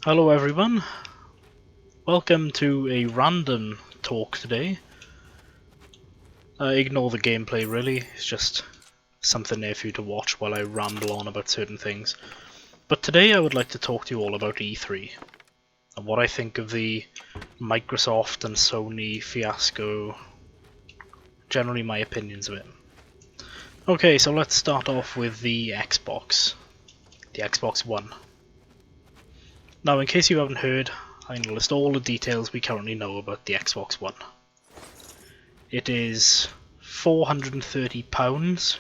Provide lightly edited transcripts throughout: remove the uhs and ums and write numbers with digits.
Hello everyone, welcome to a random talk today. Ignore the gameplay really, it's just something there for you to watch while I ramble on about certain things. But today I would like to talk to you all about E3 and what I think of the Microsoft and Sony fiasco, generally my opinions of it. Okay, so let's start off with the Xbox One. Now in case you haven't heard, I'm going to list all the details we currently know about the Xbox One. It is £430,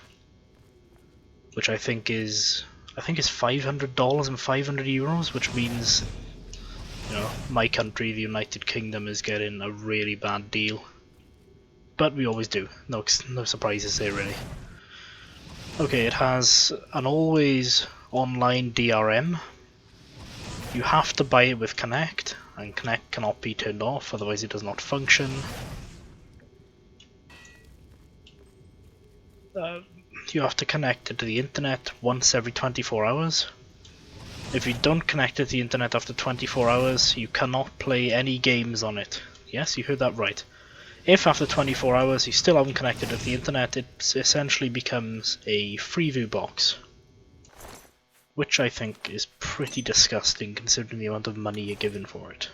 which I think is $500 and €500, which means, you know, my country, the United Kingdom, is getting a really bad deal. But we always do. No surprises there really. Okay, it has an always online DRM. You have to buy it with Connect, and Connect cannot be turned off, otherwise it does not function. You have to connect it to the internet once every 24 hours. If you don't connect it to the internet after 24 hours, you cannot play any games on it. Yes, you heard that right. If after 24 hours you still haven't connected it to the internet, it essentially becomes a Freeview box. Which I think is pretty disgusting considering the amount of money you're given for it.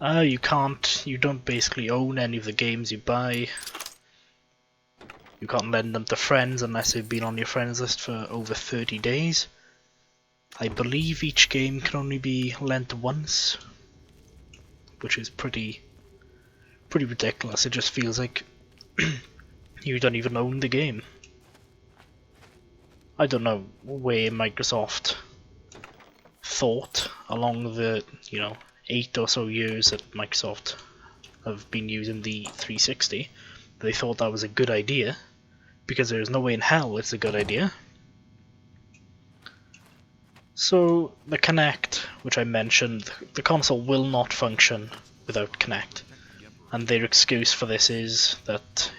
You don't basically own any of the games you buy. You can't lend them to friends unless they've been on your friends list for over 30 days. I believe each game can only be lent once, which is pretty ridiculous. It just feels like you don't even own the game. I don't know where Microsoft thought along the 8 or so years that Microsoft have been using the 360. They thought that was a good idea, because there's no way in hell it's a good idea. So the Kinect, which I mentioned, the console will not function without Kinect, and their excuse for this is that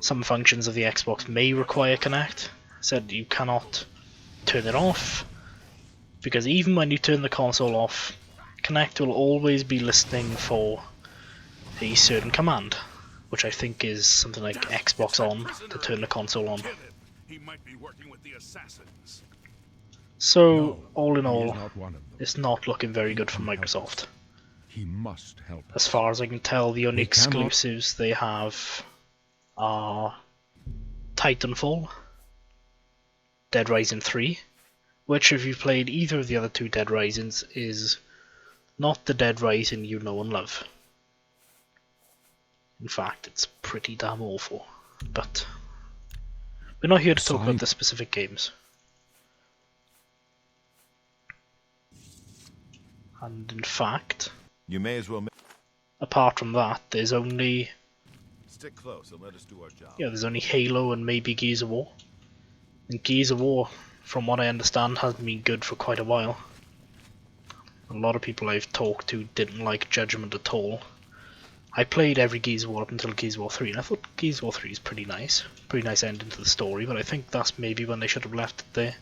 some functions of the Xbox may require Kinect. Said you cannot turn it off, because even when you turn the console off, Kinect will always be listening for a certain command, which I think is something like Xbox on to turn the console on. So, all in all, it's not looking very good for Microsoft. As far as I can tell, the only exclusives they have are Titanfall, Dead Rising 3, which if you've played either of the other two Dead Risings is not the Dead Rising you know and love. In fact, it's pretty damn awful. But we're not here to talk about the specific games. And in fact, you may as well. Apart from that, there's only Stick close and let us do our job. Yeah, there's only Halo and maybe Gears of War. And Gears of War, from what I understand, hasn't been good for quite a while. A lot of people I've talked to didn't like Judgment at all. I played every Gears of War up until Gears of War 3, and I thought Gears of War 3 is pretty nice. Pretty nice ending to the story, but I think that's maybe when they should have left it there.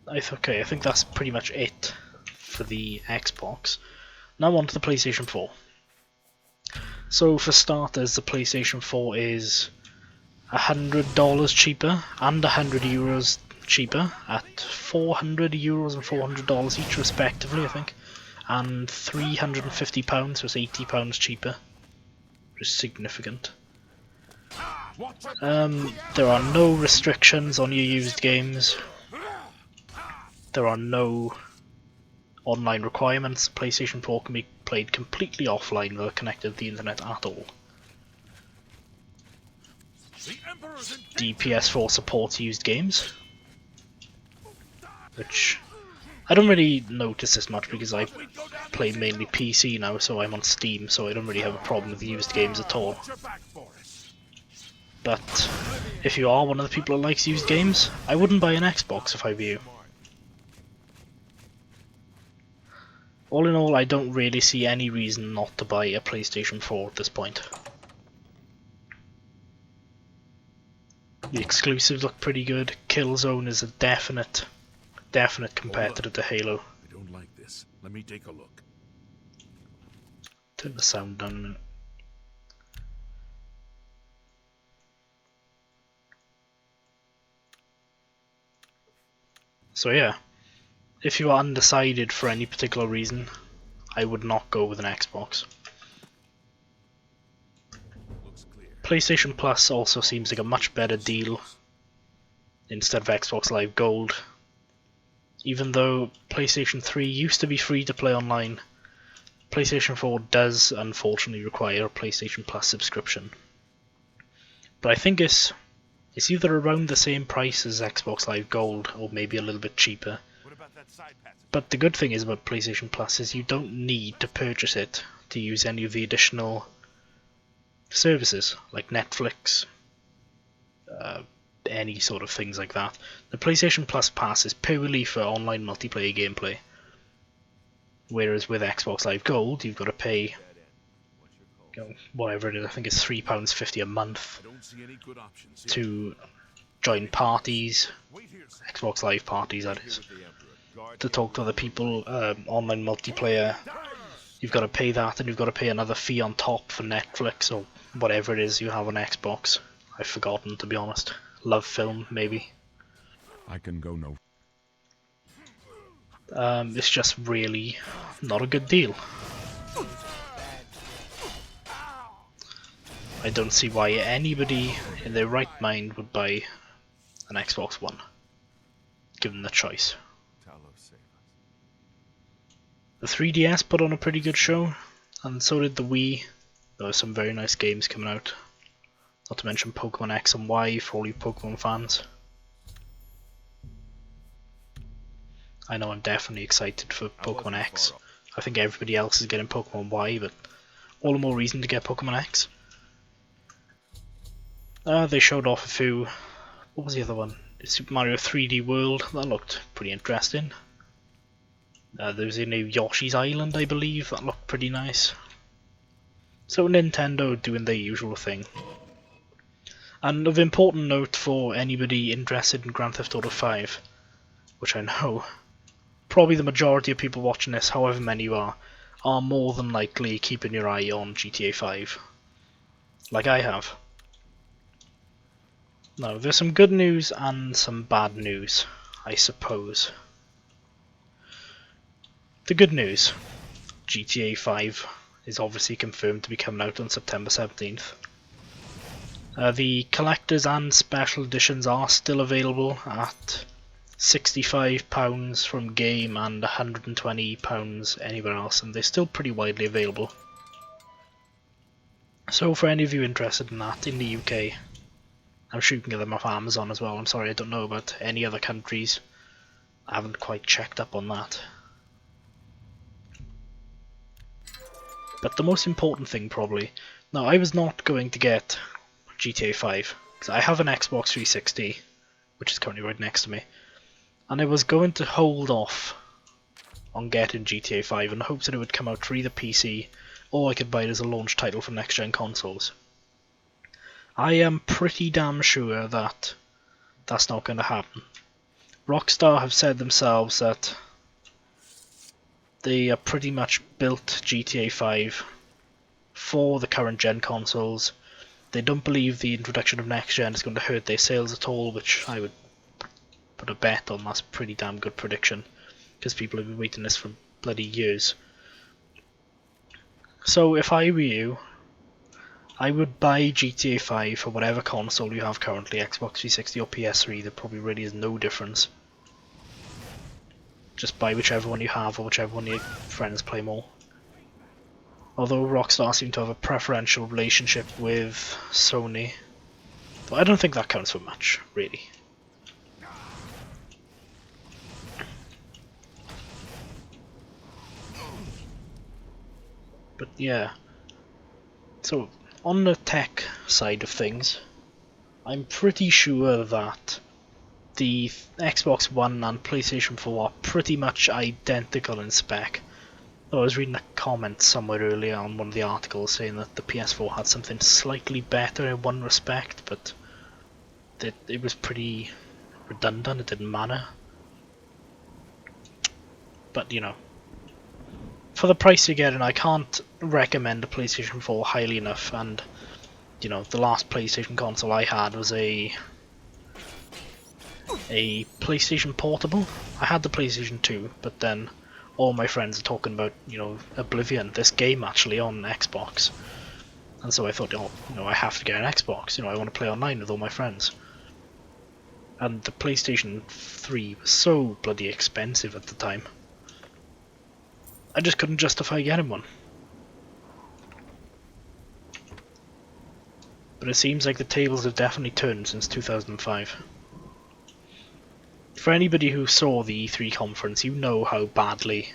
I think that's pretty much it for the Xbox. Now on to the PlayStation 4. So for starters, the PlayStation 4 is $100 cheaper and €100 cheaper at €400 and $400 each respectively, I think, and £350, so it's £80 cheaper, which is significant. There are no restrictions on your used games. There are no online requirements. PlayStation 4 can be played completely offline without connected to the internet at all. The PS4 supports used games, which I don't really notice as much because I play mainly PC now, so I'm on Steam, so I don't really have a problem with used games at all. But if you are one of the people that likes used games, I wouldn't buy an Xbox if I were you. All in all, I don't really see any reason not to buy a PlayStation 4 at this point. The exclusives look pretty good. Killzone is a definite competitor to Halo. I don't like this. Let me take a look. Turn the sound down a minute. So yeah, if you are undecided for any particular reason, I would not go with an Xbox. Looks clear. PlayStation Plus also seems like a much better deal instead of Xbox Live Gold. Even though PlayStation 3 used to be free to play online, PlayStation 4 does unfortunately require a PlayStation Plus subscription. But I think it's either around the same price as Xbox Live Gold or maybe a little bit cheaper. What about that side passage? But the good thing is about PlayStation Plus is you don't need to purchase it to use any of the additional services like Netflix, any sort of things like that. The PlayStation Plus pass is purely for online multiplayer gameplay, whereas with Xbox Live Gold you've got to pay whatever it is, I think it's £3.50 a month I don't see any good options here. to join parties, Wait here, sir. Xbox Live parties that Here is, with the Emperor. Guard to talk to other people, online multiplayer. You've got to pay that, and you've got to pay another fee on top for Netflix or whatever it is you have on Xbox. I've forgotten, to be honest. Love Film, maybe. I can go no. It's just really not a good deal. I don't see why anybody in their right mind would buy an Xbox One, given the choice. Talos save us. The 3DS put on a pretty good show, and so did the Wii. There were some very nice games coming out. Not to mention Pokemon X and Y for all you Pokemon fans. I know I'm definitely excited for Pokemon X. I think everybody else is getting Pokemon Y, but all the more reason to get Pokemon X. They showed off a few. What was the other one? Super Mario 3D World. That looked pretty interesting. There was a new Yoshi's Island, I believe. That looked pretty nice. So Nintendo doing their usual thing. And of important note for anybody interested in Grand Theft Auto 5, which I know probably the majority of people watching this, however many you are more than likely keeping your eye on GTA 5, like I have. Now, there's some good news and some bad news, I suppose. The good news, GTA 5 is obviously confirmed to be coming out on September 17th. The collectors and special editions are still available at £65 from Game and £120 anywhere else, and they're still pretty widely available. So for any of you interested in that in the UK, I'm sure you can get them off Amazon as well. I'm sorry, I don't know about any other countries. I haven't quite checked up on that. But the most important thing probably, now I was not going to get GTA 5, because I have an Xbox 360, which is currently right next to me, and I was going to hold off on getting GTA 5 in hopes that it would come out for either PC, or I could buy it as a launch title for next-gen consoles. I am pretty damn sure that that's not going to happen. Rockstar have said themselves that they have pretty much built GTA 5 for the current gen consoles. They don't believe the introduction of next gen is going to hurt their sales at all, which I would put a bet on. That's a pretty damn good prediction, because people have been waiting this for bloody years. So if I were you, I would buy GTA 5 for whatever console you have currently, Xbox 360 or PS3, there probably really is no difference. Just buy whichever one you have or whichever one your friends play more. Although Rockstar seem to have a preferential relationship with Sony, but I don't think that counts for much, really. But yeah, so on the tech side of things, I'm pretty sure that the Xbox One and PlayStation 4 are pretty much identical in spec. I was reading a comment somewhere earlier on one of the articles saying that the PS4 had something slightly better in one respect, but it was pretty redundant, it didn't matter. But, you know, for the price you're getting, I can't recommend a PlayStation 4 highly enough, and, you know, the last PlayStation console I had was a PlayStation Portable. I had the PlayStation 2, but then all my friends are talking about, you know, Oblivion, this game actually on Xbox. And so I thought, oh, you know, I have to get an Xbox, you know, I want to play online with all my friends. And the PlayStation 3 was so bloody expensive at the time. I just couldn't justify getting one. But it seems like the tables have definitely turned since 2005. For anybody who saw the E3 conference, you know how badly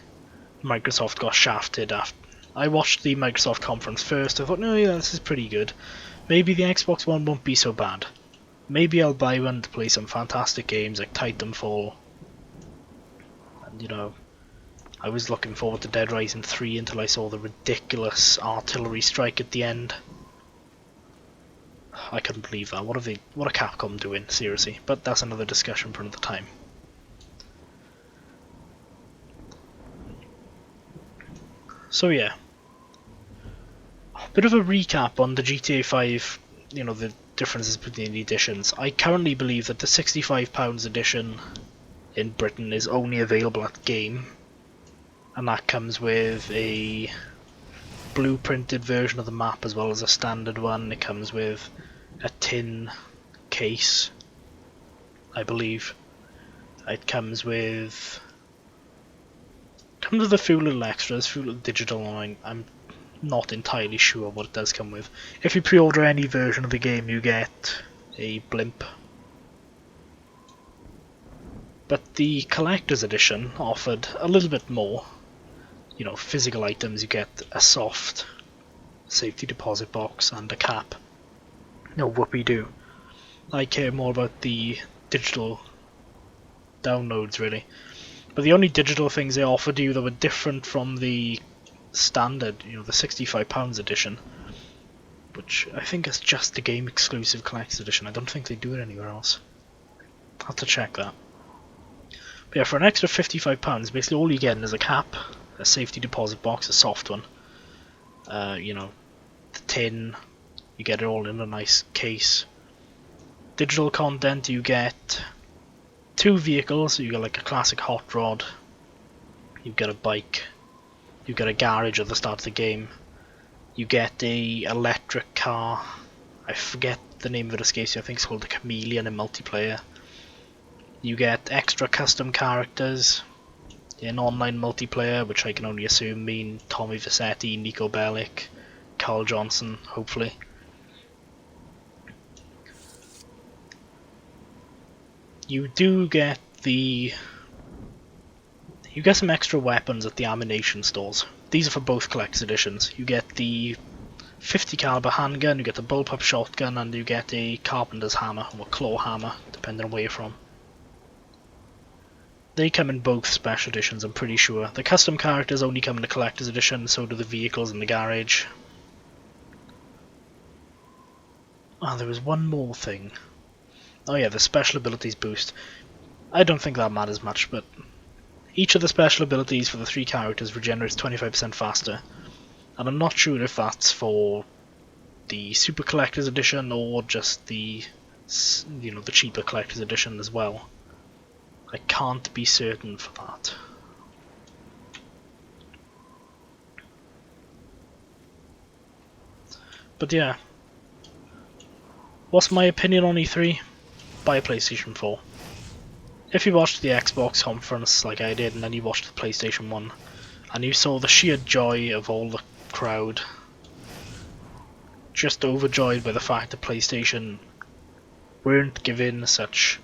Microsoft got shafted after. I watched the Microsoft conference first, I thought, no, yeah, this is pretty good. Maybe the Xbox One won't be so bad. Maybe I'll buy one to play some fantastic games like Titanfall. And, you know, I was looking forward to Dead Rising 3 until I saw the ridiculous artillery strike at the end. I couldn't believe that. What are Capcom doing, seriously? But that's another discussion for another time. So yeah, a bit of a recap on the GTA 5, you know, the differences between the editions. I currently believe that the £65 edition in Britain is only available at Game, and that comes with a blueprinted version of the map as well as a standard one. It comes with a tin case, I believe. It comes with a few little extras, a few little digital, and I'm not entirely sure what it does come with. If you pre-order any version of the game, you get a blimp. But the collector's edition offered a little bit more. You know, physical items, you get a soft safety deposit box and a cap. No whoopee-doo. I care more about the digital downloads, really. But the only digital things they offered you that were different from the standard, you know, the £65 edition, which I think is just the game exclusive collector's edition. I don't think they do it anywhere else. I'll have to check that. But yeah, for an extra £55, basically all you get is a cap, a safety deposit box, a soft one. You know, the tin, you get it all in a nice case. Digital content, you get 2 vehicles, so you get like a classic hot rod, you get a bike, you get a garage at the start of the game, you get a electric car, I forget the name of it, escapes me, I think it's called the Chameleon in multiplayer. You get extra custom characters in online multiplayer, which I can only assume mean Tommy Vercetti, Nico Bellic, Carl Johnson, hopefully. You do get some extra weapons at the ammunition stores. These are for both collector's editions. You get the 50 caliber handgun, you get the bullpup shotgun, and you get a carpenter's hammer, or claw hammer, depending on where you're from. They come in both special editions, I'm pretty sure. The custom characters only come in the collector's edition, so do the vehicles in the garage. Ah, there was one more thing. Oh yeah, the special abilities boost. I don't think that matters much, but each of the special abilities for the 3 characters regenerates 25% faster. And I'm not sure if that's for the Super Collector's Edition or just the, you know, the cheaper Collector's Edition as well. I can't be certain for that. But yeah, what's my opinion on E3? Buy a PlayStation 4. If you watched the Xbox conference like I did, and then you watched the PlayStation 1, and you saw the sheer joy of all the crowd, just overjoyed by the fact that PlayStation weren't given such,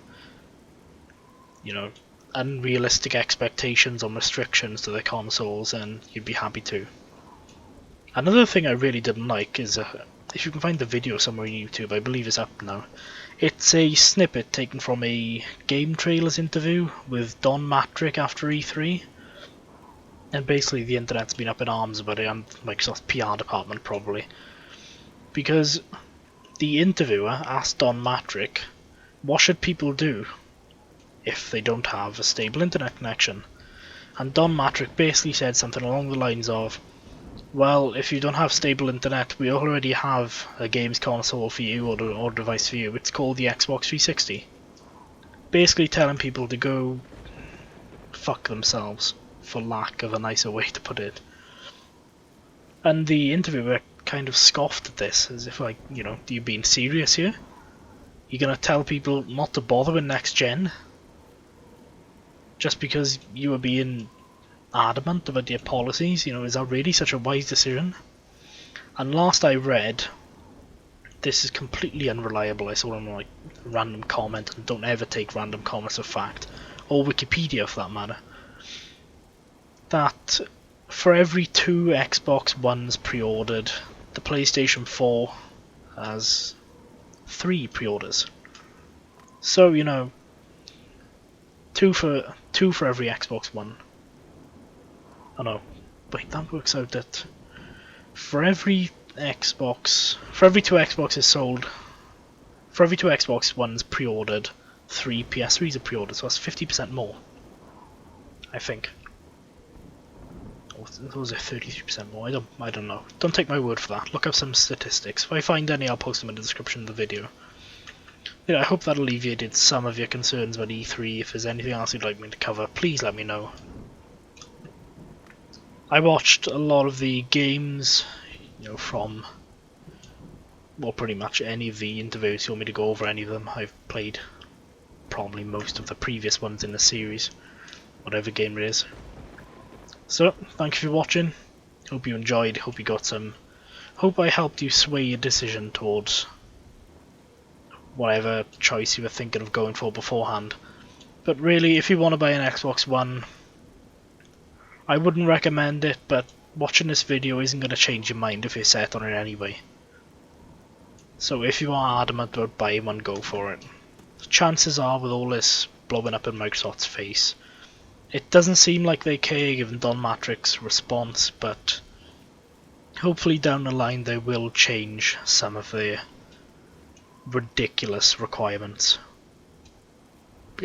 you know, unrealistic expectations or restrictions to their consoles, and you'd be happy too. Another thing I really didn't like is, if you can find the video somewhere on YouTube, I believe it's up now. It's a snippet taken from a Game Trailers interview with Don Matrick after E3. And basically the internet's been up in arms about it, and Microsoft's PR department probably. Because the interviewer asked Don Matrick what should people do if they don't have a stable internet connection? And Don Matrick basically said something along the lines of, well, if you don't have stable internet, we already have a games console for you or device for you. It's called the Xbox 360. Basically telling people to go fuck themselves, for lack of a nicer way to put it. And the interviewer kind of scoffed at this, as if like, you know, are you being serious here? You're gonna tell people not to bother with next gen? Just because you were being adamant about your policies? You know, is that really such a wise decision? And last I read, this is completely unreliable. I saw on like a random comment, and don't ever take random comments as fact, or Wikipedia for that matter, that for every 2 Xbox Ones pre-ordered, the PlayStation 4 has 3 pre-orders. So, you know, two for every Xbox One. Oh no, wait, that works out that for every 2 Xboxes sold, for every 2 Xbox Ones pre-ordered, 3 PS3s are pre-ordered, so that's 50% more, I think. Or was it 33% more? I don't know. Don't take my word for that. Look up some statistics. If I find any, I'll post them in the description of the video. Yeah, I hope that alleviated some of your concerns about E3. If there's anything else you'd like me to cover, please let me know. I watched a lot of the games, you know, from, well, pretty much any of the interviews. You want me to go over any of them? I've played probably most of the previous ones in the series, whatever game it is. So, thank you for watching. Hope you enjoyed. Hope you got some. Hope I helped you sway your decision towards whatever choice you were thinking of going for beforehand. But really, if you want to buy an Xbox One, I wouldn't recommend it, but watching this video isn't going to change your mind if you're set on it anyway. So if you are adamant about buying one, go for it. Chances are, with all this blowing up in Microsoft's face, it doesn't seem like they care given Don Matrick's response, but hopefully down the line they will change some of their ridiculous requirements.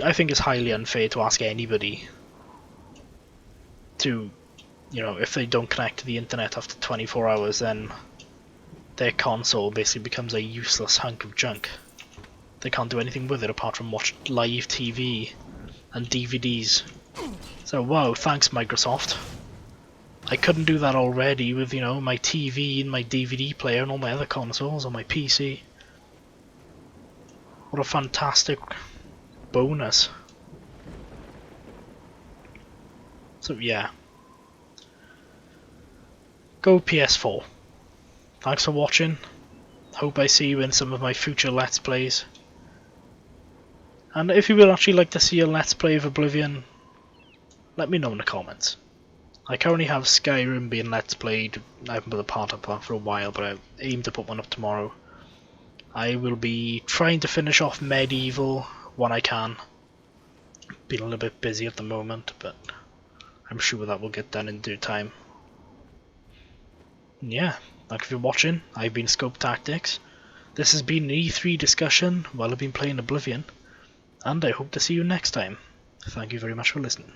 I think it's highly unfair to ask anybody to, you know, if they don't connect to the internet after 24 hours, then their console basically becomes a useless hunk of junk. They can't do anything with it apart from watch live TV and DVDs. So wow, thanks Microsoft. I couldn't do that already with, you know, my TV and my DVD player and all my other consoles on my PC. What a fantastic bonus. So yeah, go PS4. Thanks for watching. Hope I see you in some of my future Let's Plays. And if you would actually like to see a Let's Play of Oblivion, let me know in the comments. I currently have Skyrim being Let's Played. I haven't put a part up for a while, but I aim to put one up tomorrow. I will be trying to finish off Medieval when I can. Been a little bit busy at the moment, but I'm sure that will get done in due time. And yeah, thank you for watching. I've been Scopetactics. This has been an E3 discussion while I've been playing Oblivion, and I hope to see you next time. Thank you very much for listening.